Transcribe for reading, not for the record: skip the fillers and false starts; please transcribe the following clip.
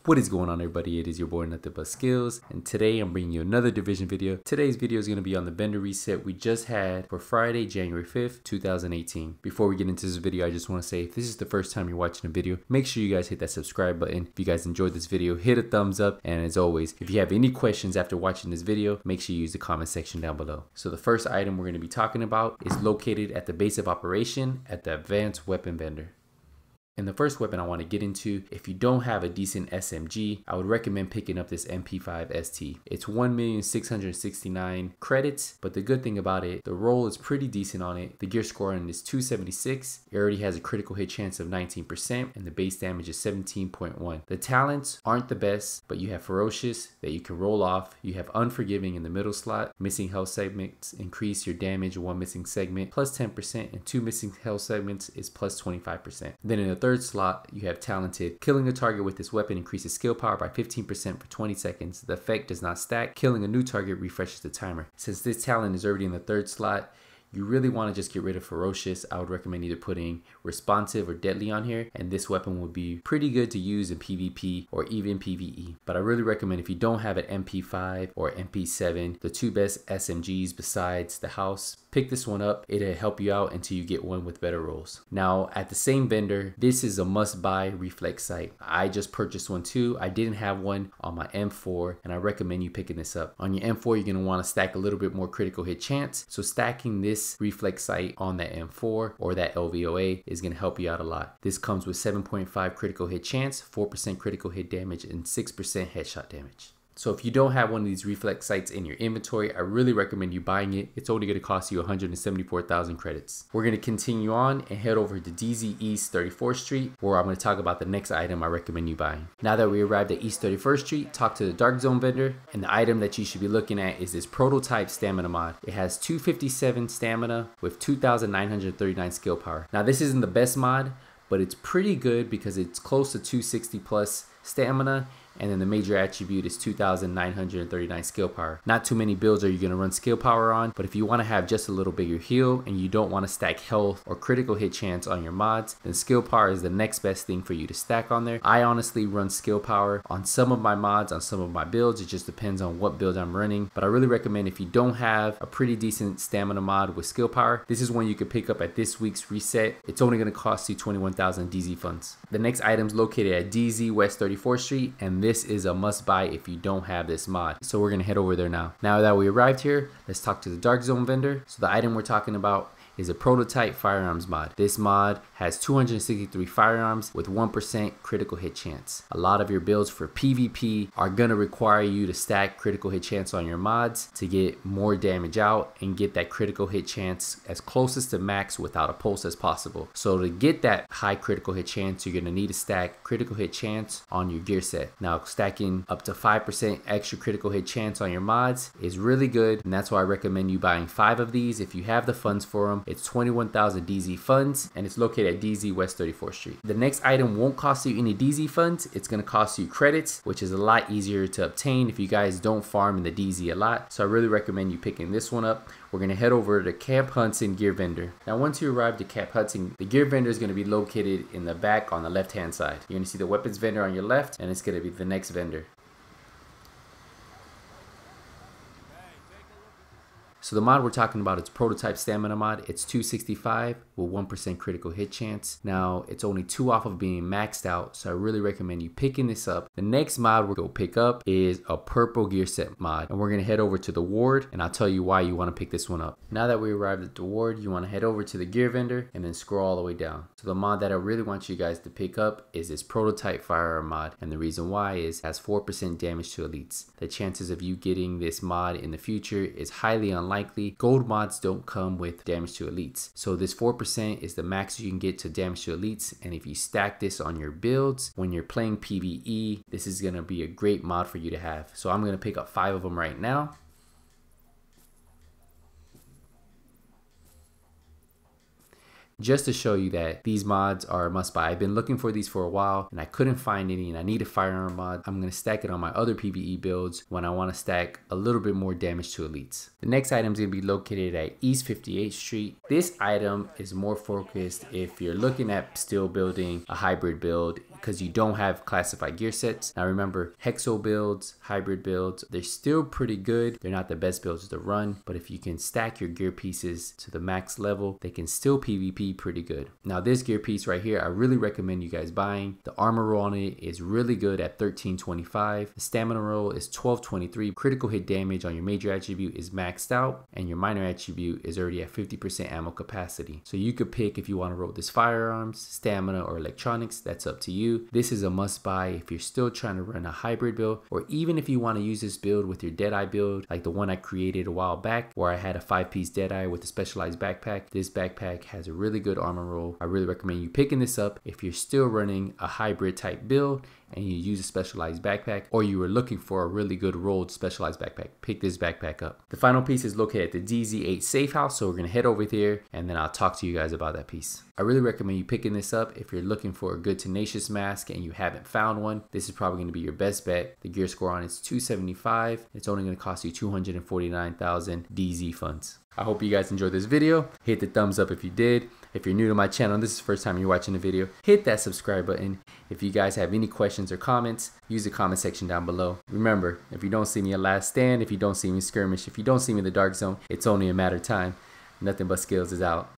What is going on, everybody? It is your boy Nothing But Skills, and today I'm bringing you another division video. Today's video is going to be on the vendor reset we just had for Friday, January 5th, 2018. Before we get into this video, I just want to say if this is the first time you're watching a video, make sure you guys hit that subscribe button. If you guys enjoyed this video, hit a thumbs up, and as always, if you have any questions after watching this video, make sure you use the comment section down below. So the first item we're going to be talking about is located at the base of operation at the advanced weapon vendor. And the first weapon I want to get into, if you don't have a decent SMG, I would recommend picking up this MP5 ST. It's 1,669,000 credits, but the good thing about it, the roll is pretty decent on it. The gear score on it is 276. It already has a critical hit chance of 19%, and the base damage is 17.1. The talents aren't the best, but you have Ferocious that you can roll off. You have Unforgiving in the middle slot. Missing health segments increase your damage 1 missing segment plus 10%, and 2 missing health segments is plus 25%. Then in the third slot, you have Talented. Killing a target with this weapon increases skill power by 15% for 20 seconds. The effect does not stack. Killing a new target refreshes the timer. Since this talent is already in the third slot, you really want to just get rid of Ferocious. I would recommend either putting Responsive or Deadly on here, and this weapon would be pretty good to use in PvP or even PvE. But I really recommend if you don't have an MP5 or MP7, the two best SMGs besides the house, pick this one up. It'll help you out until you get one with better rolls. Now at the same vendor, this is a must buy reflex sight. I just purchased one too. I didn't have one on my M4, and I recommend you picking this up. On your M4, you're going to want to stack a little bit more critical hit chance. So stacking this reflex sight on that M4 or that LVOA is going to help you out a lot. This comes with 7.5 critical hit chance, 4% critical hit damage, and 6% headshot damage. So if you don't have one of these reflex sights in your inventory, I really recommend you buying it. It's only going to cost you 174,000 credits. We're going to continue on and head over to DZ East 34th Street, where I'm going to talk about the next item I recommend you buying. Now that we arrived at East 31st Street, talk to the Dark Zone vendor, and the item that you should be looking at is this prototype stamina mod. It has 257 stamina with 2,939 skill power. Now this isn't the best mod, but it's pretty good because it's close to 260 plus stamina, and then the major attribute is 2,939 skill power. Not too many builds are you going to run skill power on, but if you want to have just a little bigger heal and you don't want to stack health or critical hit chance on your mods, then skill power is the next best thing for you to stack on there. I honestly run skill power on some of my mods, on some of my builds. It just depends on what build I'm running, but I really recommend if you don't have a pretty decent stamina mod with skill power, this is one you could pick up at this week's reset. It's only going to cost you 21,000 DZ funds. The next item is located at DZ West 34th Street, and this is a must buy if you don't have this mod. So we're gonna head over there now. Now that we arrived here, let's talk to the Dark Zone vendor. So the item we're talking about is a prototype firearms mod. This mod has 263 firearms with 1% critical hit chance. A lot of your builds for PvP are gonna require you to stack critical hit chance on your mods to get more damage out and get that critical hit chance as closest to max without a pulse as possible. So to get that high critical hit chance, you're gonna need to stack critical hit chance on your gear set. Now stacking up to 5% extra critical hit chance on your mods is really good, and that's why I recommend you buying 5 of these if you have the funds for them. It's 21,000 DZ funds, and it's located at DZ West 34th Street. The next item won't cost you any DZ funds. It's going to cost you credits, which is a lot easier to obtain if you guys don't farm in the DZ a lot. So I really recommend you picking this one up. We're going to head over to Camp Hudson Gear Vendor. Now once you arrive to Camp Hudson, the gear vendor is going to be located in the back on the left hand side. You're going to see the weapons vendor on your left, and it's going to be the next vendor. So the mod we're talking about is prototype stamina mod. It's 265 with 1% critical hit chance. Now it's only 2 off of being maxed out, so I really recommend you picking this up. The next mod we're gonna pick up is a purple gear set mod, and we're gonna head over to the ward, and I'll tell you why you want to pick this one up. Now that we arrived at the ward, you want to head over to the gear vendor and then scroll all the way down. So the mod that I really want you guys to pick up is this prototype firearm mod, and the reason why is it has 4% damage to elites. The chances of you getting this mod in the future is highly unlikely. Gold mods don't come with damage to elites, so this 4% is the max you can get to damage to elites, and if you stack this on your builds when you're playing PvE, this is going to be a great mod for you to have. So I'm going to pick up 5 of them right now. just to show you that these mods are a must buy. I've been looking for these for a while and I couldn't find any, and I need a firearm mod. I'm going to stack it on my other PvE builds when I want to stack a little bit more damage to elites. The next item is going to be located at East 58th Street. This item is more focused if you're looking at still building a hybrid build, because you don't have classified gear sets. Now remember, hexo builds, hybrid builds, they're still pretty good. They're not the best builds to run, but if you can stack your gear pieces to the max level, they can still PvP pretty good. Now this gear piece right here, I really recommend you guys buying. The armor roll on it is really good at 1325. The stamina roll is 1223. Critical hit damage on your major attribute is maxed out, and your minor attribute is already at 50% ammo capacity. So you could pick if you want to roll this firearms, stamina, or electronics. That's up to you. This is a must buy if you're still trying to run a hybrid build, or even if you want to use this build with your Deadeye build, like the one I created a while back where I had a 5-piece Deadeye with a specialized backpack. This backpack has a really good armor roll. I really recommend you picking this up if you're still running a hybrid type build and you use a specialized backpack, or you were looking for a really good rolled specialized backpack. Pick this backpack up. The final piece is located at the DZ8 safe house, so we're gonna head over there and then I'll talk to you guys about that piece. I really recommend you picking this up if you're looking for a good Tenacious mask and you haven't found one. This is probably gonna be your best bet. The gear score on it's 275. It's only gonna cost you 249,000 DZ funds. I hope you guys enjoyed this video. Hit the thumbs up if you did. If you're new to my channel and this is the first time you're watching the video, hit that subscribe button. If you guys have any questions or comments, use the comment section down below. Remember, if you don't see me at last stand, if you don't see me skirmish, if you don't see me in the dark zone, it's only a matter of time. Nothing but skills is out.